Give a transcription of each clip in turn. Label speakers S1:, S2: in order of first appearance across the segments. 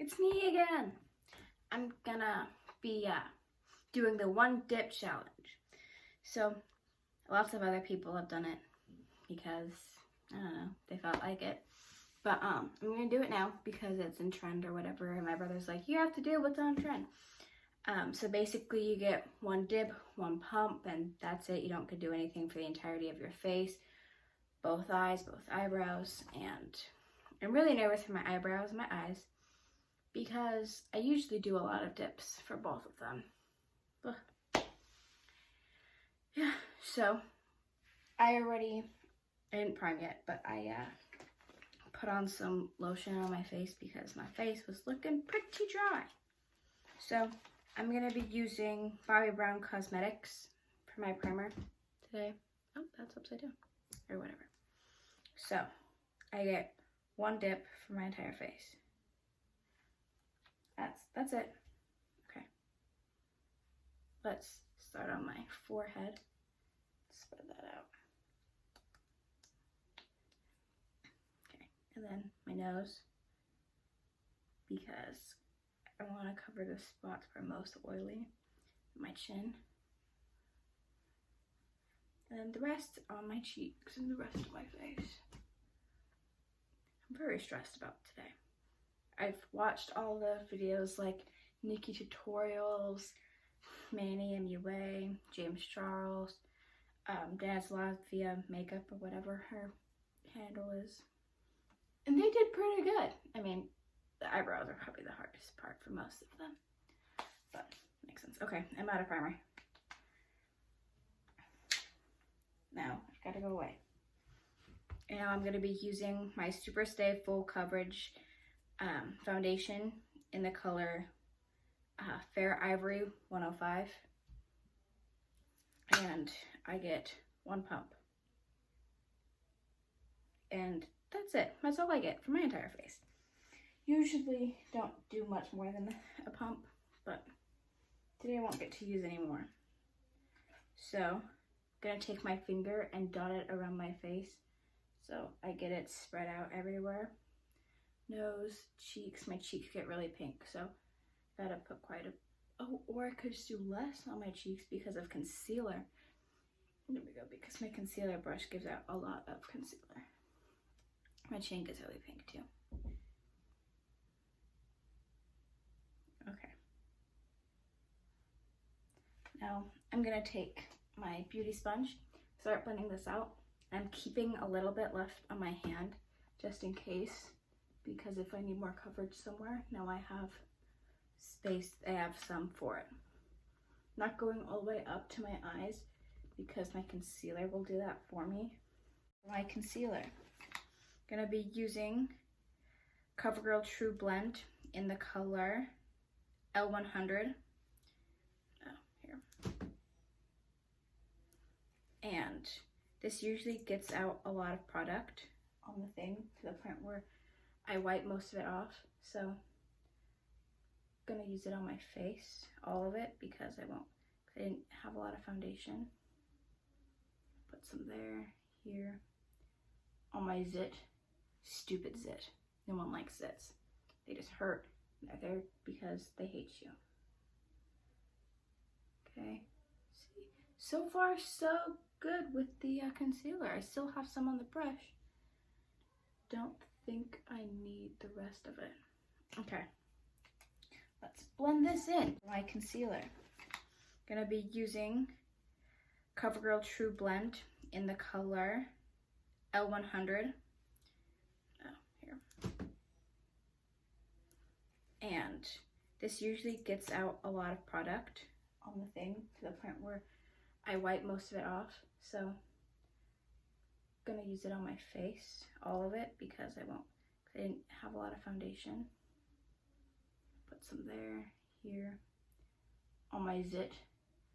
S1: It's me again. I'm gonna be doing the one dip challenge. So lots of other people have done it because, I don't know, they felt like it. But I'm gonna do it now because it's in trend or whatever, and my brother's like, you have to do what's on trend. So basically you get one dip, one pump, and that's it. You don't get to do anything for the entirety of your face, both eyes, both eyebrows, and I'm really nervous for my eyebrows and my eyes because I usually do a lot of dips for both of them. Ugh. Yeah, so I didn't prime yet, but I put on some lotion on my face because my face was looking pretty dry. So I'm gonna be using Bobbi Brown Cosmetics for my primer today. Oh, that's upside down, or whatever. So I get one dip for my entire face. That's it. Okay. Let's start on my forehead. Spread that out. Okay, and then my nose, because I want to cover the spots that are most oily. My chin. And then the rest on my cheeks and the rest of my face. I'm very stressed about today. I've watched all the videos like Nikki Tutorials, Manny MUA, James Charles, Dance Latvia Makeup or whatever her handle is. And they did pretty good. I mean, the eyebrows are probably the hardest part for most of them. But makes sense. Okay, I'm out of primer. Now, I've got to go away. And now I'm going to be using my Superstay Full Coverage foundation in the color Fair Ivory 105. And I get one pump. And that's it. That's all I get for my entire face. Usually don't do much more than a pump, but today I won't get to use any more. So I'm going to take my finger and dot it around my face so I get it spread out everywhere. Nose, cheeks. My cheeks get really pink, so gotta put quite a... Oh, or I could just do less on my cheeks because of concealer. There we go, because my concealer brush gives out a lot of concealer. My chin gets really pink too. Okay. Now I'm gonna take my beauty sponge, start blending this out. I'm keeping a little bit left on my hand just in case, because if I need more coverage somewhere, now I have space, I have some for it. Not going all the way up to my eyes because my concealer will do that for me. My concealer, gonna be using CoverGirl True Blend in the color L100. Oh, here. And this usually gets out a lot of product on the thing to the point where I wipe most of it off. So I'm gonna use it on my face, all of it, because I didn't have a lot of foundation. Put some there, here, on my zit. Stupid zit. No one likes zits. They just hurt. They're there because they hate you. Okay. See, so far so good with the concealer. I still have some on the brush. Don't think I need the rest of it. Okay. Let's blend this in. My concealer. Gonna be using CoverGirl True Blend in the color L100. Oh, here. And this usually gets out a lot of product on the thing to the point where I wipe most of it off. So I'm gonna use it on my face, all of it, because I didn't have a lot of foundation. Put some there, here, on my zit.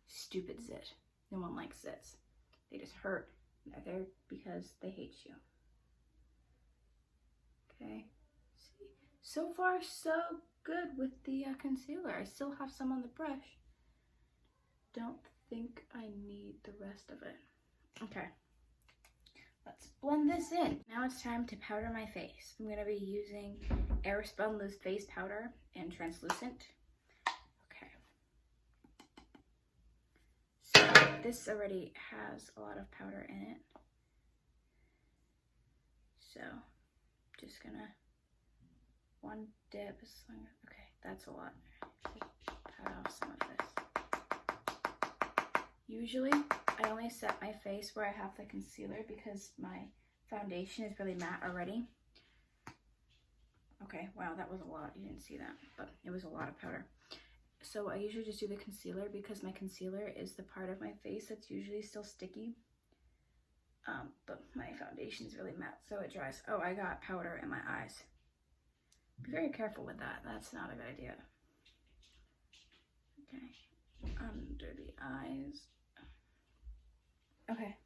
S1: Stupid zit. No one likes zits. They just hurt. They're there because they hate you. Okay. See, so far so good with the concealer. I still have some on the brush. Don't think I need the rest of it. Okay. let's blend this in. Now it's time to powder my face. I'm gonna be using Airspun Loose Face Powder in Translucent. Okay. So this already has a lot of powder in it. So just gonna one dip. Okay, that's a lot. Pat off some of this. Usually, I only set my face where I have the concealer because my foundation is really matte already. Okay, wow, that was a lot. You didn't see that, but it was a lot of powder. So I usually just do the concealer because my concealer is the part of my face that's usually still sticky. But my foundation is really matte, so it dries. Oh, I got powder in my eyes. Be very careful with that. That's not a good idea. Okay, under the eyes. Okay.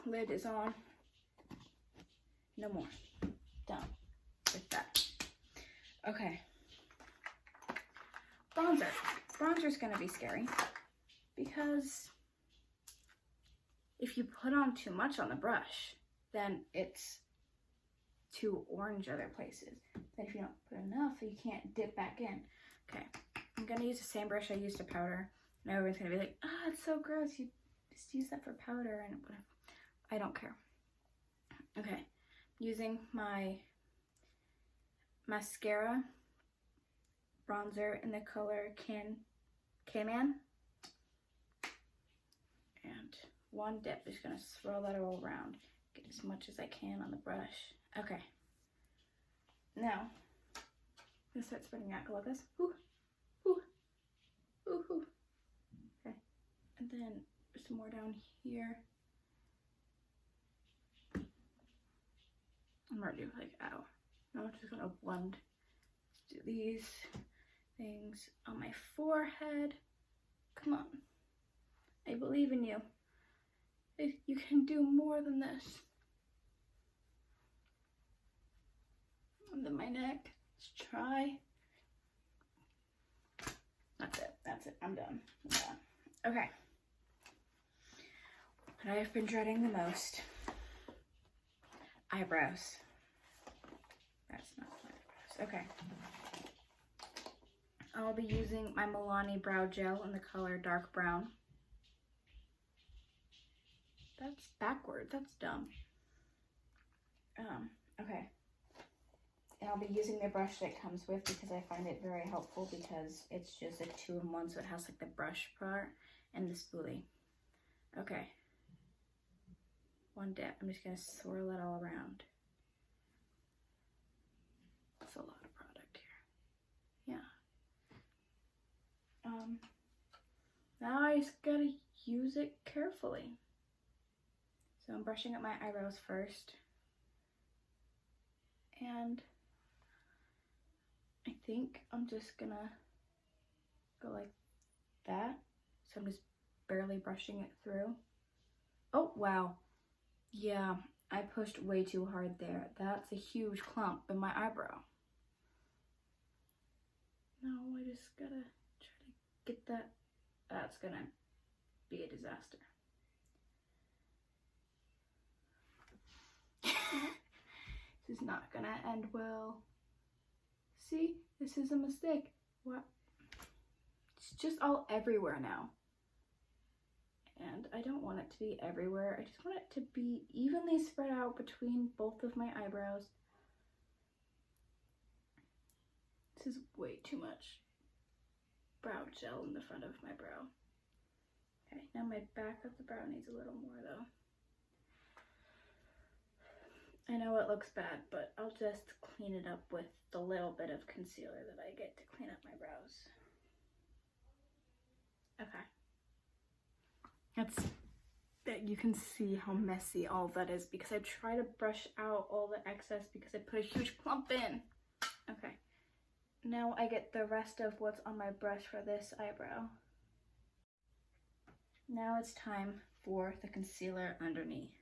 S1: Lid is on. No more. Done with that. Okay. Bronzer. Bronzer's gonna be scary because if you put on too much on the brush, then it's too orange other places. Then if you don't put enough, you can't dip back in. Okay, I'm gonna use the same brush I used to powder. And everyone's gonna be like, ah, it's so gross. You just use that for powder and whatever. I don't care. Okay, using my mascara bronzer in the color K-Man. And one dip, just gonna swirl that all around. Get as much as I can on the brush. Okay. Now, I'm gonna start spreading out. Go like this. Ooh, ooh, ooh, ooh. Okay. And then some more down here. I'm gonna do like, ow. Now I'm just gonna blend. Let's do these things on my forehead. Come on. I believe in you. You can do more than this. And then my neck. Let's try. That's it. That's it. I'm done. Okay. What I've been dreading the most. Eyebrows. That's not my eyebrows. Okay. I'll be using my Milani Brow Gel in the color Dark Brown. That's backwards. That's dumb. Okay. And I'll be using the brush that it comes with because I find it very helpful because it's just a 2-in-1, so it has like the brush part and the spoolie. Okay. One dip. I'm just gonna swirl it all around. That's a lot of product here. Yeah. Now I just gotta use it carefully. So I'm brushing up my eyebrows first. And I think I'm just gonna go like that. So I'm just barely brushing it through. Oh, wow. Yeah, I pushed way too hard there. That's a huge clump in my eyebrow. No, I just gotta try to get that. That's gonna be a disaster. This is not gonna end well. See, this is a mistake. What? It's just all everywhere now. And I don't want it to be everywhere. I just want it to be evenly spread out between both of my eyebrows. This is way too much brow gel in the front of my brow. Okay, now my back of the brow needs a little more though. I know it looks bad, but I'll just clean it up with the little bit of concealer that I get to clean up my brows. Okay. That you can see how messy all that is because I try to brush out all the excess because I put a huge clump in. Okay. Now I get the rest of what's on my brush for this eyebrow. Now it's time for the concealer underneath.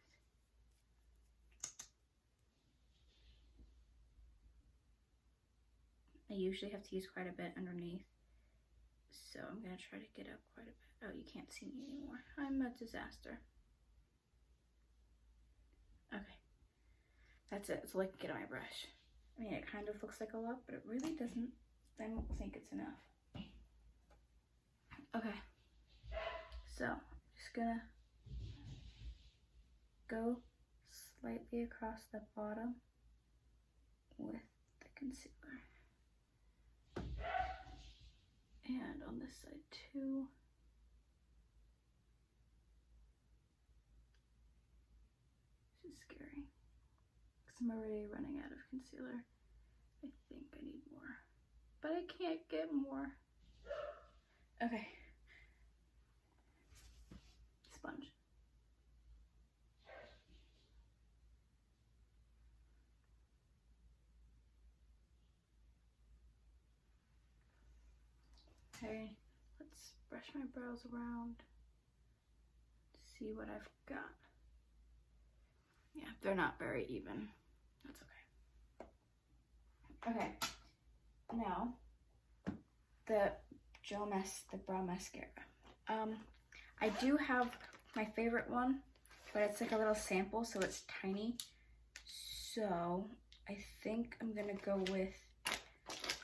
S1: I usually have to use quite a bit underneath, so I'm gonna try to get up quite a bit. Oh, you can't see me anymore. I'm a disaster. Okay, that's it. So like, get on my brush. I mean, it kind of looks like a lot, but it really doesn't. I don't think it's enough. Okay, so just gonna go slightly across the bottom with the concealer. And on this side too. This is scary because I'm already running out of concealer. I think I need more, but I can't get more. Okay. Sponge. Okay, let's brush my brows around, see what I've got. Yeah, they're not very even. That's okay. Okay, now the brow mascara. I do have my favorite one, but it's like a little sample, so it's tiny. So I think I'm gonna go with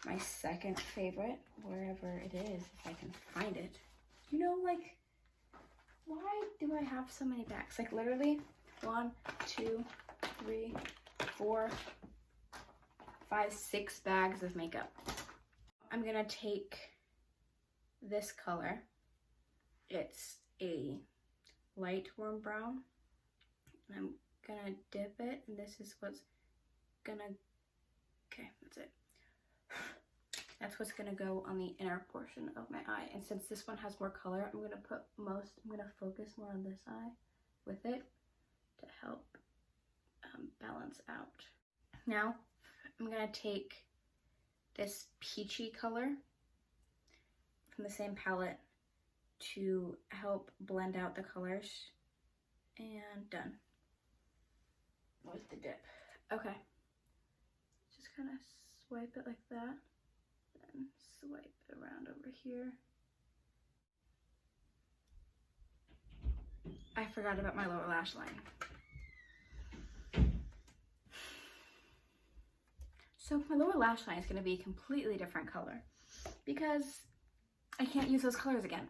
S1: my second favorite, wherever it is, if I can find it. You know, like, why do I have so many bags? Like literally 1, 2, 3, 4, 5, 6 bags of makeup. I'm gonna take this color. It's a light warm brown. And I'm gonna dip it, and this is what's gonna, okay, that's it. That's what's gonna go on the inner portion of my eye. And since this one has more color, I'm gonna focus more on this eye with it to help balance out. Now, I'm gonna take this peachy color from the same palette to help blend out the colors. And done with the dip. Okay, just kind of swipe it like that. Then swipe it around over here. I forgot about my lower lash line. So my lower lash line is going to be a completely different color because I can't use those colors again.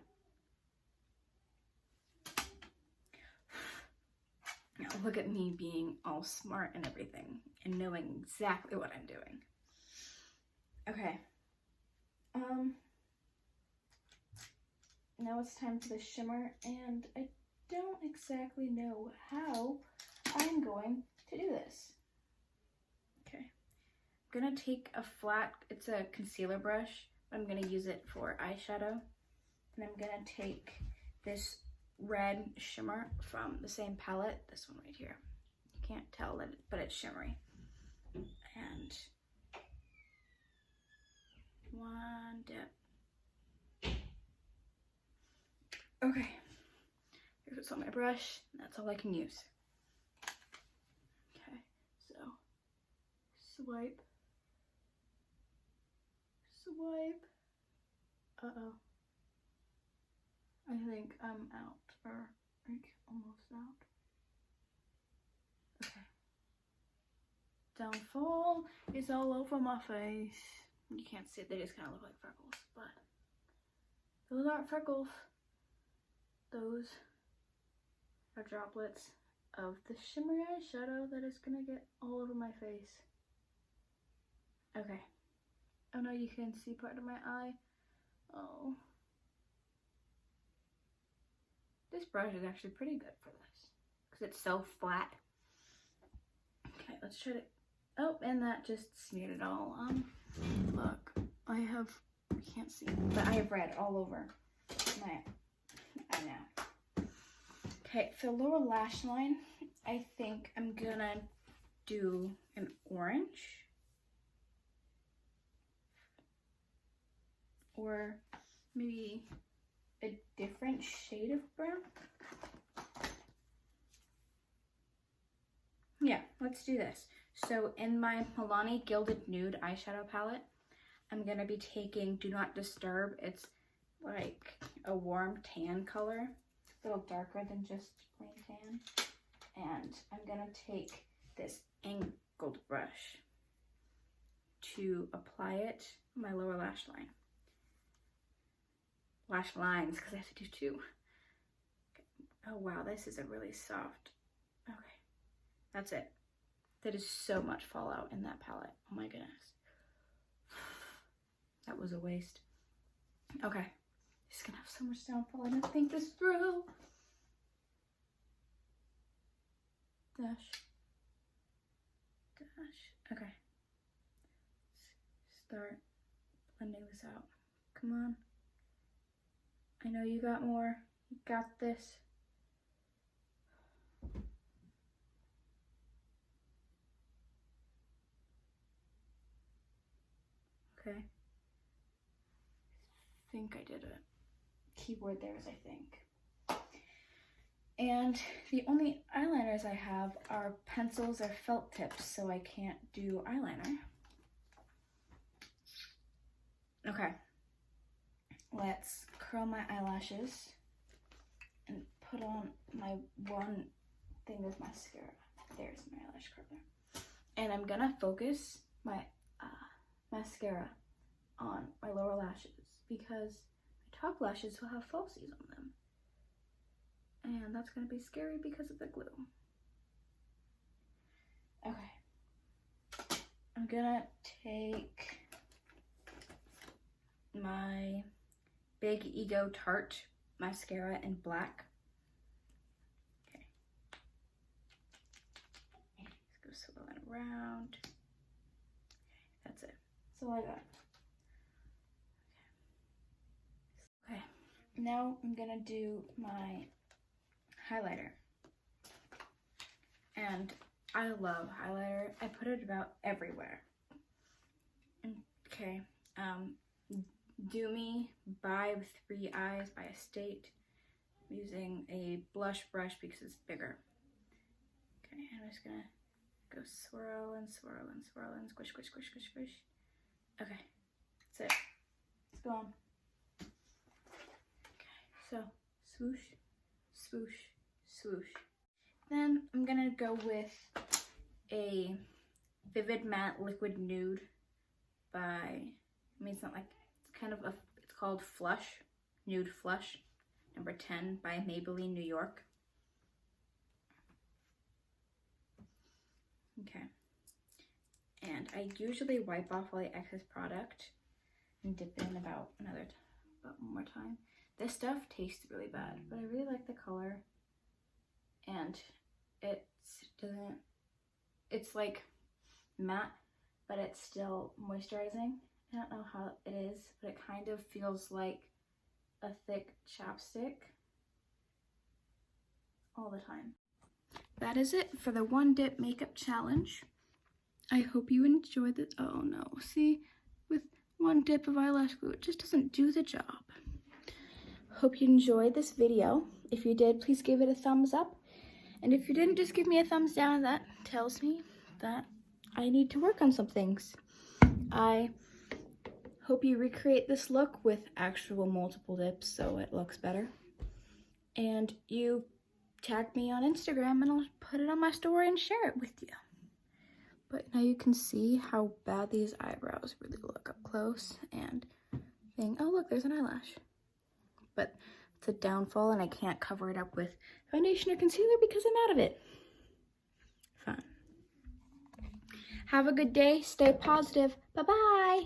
S1: Now look at me being all smart and everything and knowing exactly what I'm doing. Okay. Now it's time for the shimmer, and I don't exactly know how I'm going to do this. Okay. I'm gonna take a flat, it's a concealer brush, but I'm gonna use it for eyeshadow. And I'm gonna take this red shimmer from the same palette, this one right here. You can't tell it, but it's shimmery. And one dip. Okay, here's what's on my brush. That's all I can use. Okay, so swipe, swipe. Uh-oh. I think I'm out, or like almost out. Okay. Downfall is all over my face. You can't see it, they just kind of look like freckles, but those aren't freckles. Those are droplets of the shimmery eyeshadow that is gonna get all over my face. Okay. Oh no, you can see part of my eye. Oh. This brush is actually pretty good for this because it's so flat. Okay, let's try to, oh, and that just smeared it all on. Look, you can't see, but I have red all over my eye now. Okay, for lower lash line, I think I'm gonna do an orange or maybe a different shade of brown. Yeah, let's do this. So in my Milani Gilded Nude eyeshadow palette, I'm gonna be taking Do Not Disturb. It's like a warm tan color, a little darker than just plain tan. And I'm gonna take this angled brush to apply it on my lower lash line. Lash lines, because I have to do two. Oh wow, this is a really soft. Okay, that's it. That is so much fallout in that palette. Oh my goodness. That was a waste. Okay, just gonna have so much downfall. I didn't think this through. Dash. Okay. Let's start blending this out. Come on. I know you got more. You got this. Okay. I think I did a keyword there, I think. And the only eyeliners I have are pencils or felt tips, so I can't do eyeliner. Okay, let's curl my eyelashes and put on my one thing with mascara. There's my eyelash curler. And I'm gonna focus my mascara on my lower lashes because my top lashes will have falsies on them. And that's gonna be scary because of the glue. Okay. I'm gonna take my Big Ego Tarte mascara in black. Okay. Just go swirl it around. Okay, that's it. That's all I got. Okay. Now I'm gonna do my highlighter. And I love highlighter. I put it about everywhere. Okay. Do Me by 3 Eyes by Estate. I'm using a blush brush because it's bigger. Okay, I'm just gonna go swirl and swirl and swirl and squish, squish, squish, squish, squish. Okay, that's it. It's gone. Okay, so swoosh, swoosh, swoosh. Then I'm gonna go with a Vivid Matte Liquid Nude by, I mean, it's not like, it's kind of a, it's called Flush, Nude Flush, number 10 by Maybelline New York. Okay. And I usually wipe off all the excess product and dip in about one more time. This stuff tastes really bad, but I really like the color. And it's like matte, but it's still moisturizing. I don't know how it is, but it kind of feels like a thick chapstick all the time. That is it for the One Dip Makeup Challenge. I hope you enjoyed it. Oh no, see, with one dip of eyelash glue, it just doesn't do the job. Hope you enjoyed this video. If you did, please give it a thumbs up. And if you didn't, just give me a thumbs down. That tells me that I need to work on some things. I hope you recreate this look with actual multiple dips so it looks better. And you tag me on Instagram and I'll put it on my story and share it with you. But now you can see how bad these eyebrows really look up close and think, oh look, there's an eyelash. But it's a downfall and I can't cover it up with foundation or concealer because I'm out of it. Fun. Have a good day. Stay positive. Bye-bye.